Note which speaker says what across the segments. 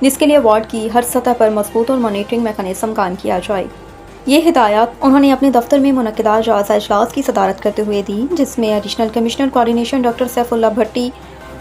Speaker 1: جس کے لیے وارڈ کی ہر سطح پر مضبوط اور مانیٹرنگ میکانزم قائم کیا جائے۔ یہ ہدایات انہوں نے اپنے دفتر میں منعقدہ جائزہ اجلاس کی صدارت کرتے ہوئے دی، جس میں additional commissioner coordination doctor Saifullah Bhatti,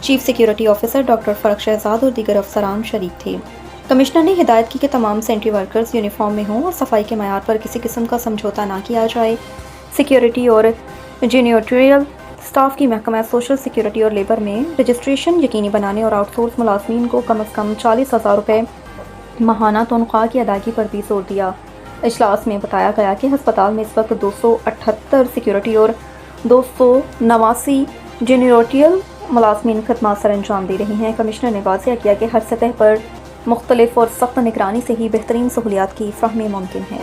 Speaker 1: chief security officer doctor فرق شہزاد اور دیگر افسران شریک تھے۔ کمشنر نے ہدایت کی کہ تمام سینٹری ورکرز یونیفارم میں ہوں اور صفائی کے معیار پر کسی قسم کا سمجھوتہ نہ کیا جائے۔ سیکیورٹی اور جینیٹوریل اسٹاف کی محکمہ سوشل سیکیورٹی اور لیبر میں رجسٹریشن یقینی بنانے اور آؤٹ سورس ملازمین کو کم از کم 40,000 روپے ماہانہ تنخواہ کی ادائیگی پر بھی زور دیا۔ اجلاس میں بتایا گیا کہ ہسپتال میں اس وقت 278 سیکیورٹی اور 289 جینیٹوریل ملازمین خدمات سر انجام دے رہی ہیں۔ کمشنر نے واضح کیا کہ ہر سطح پر مختلف اور سخت نگرانی سے ہی بہترین سہولیات کی فراہمی ممکن ہے۔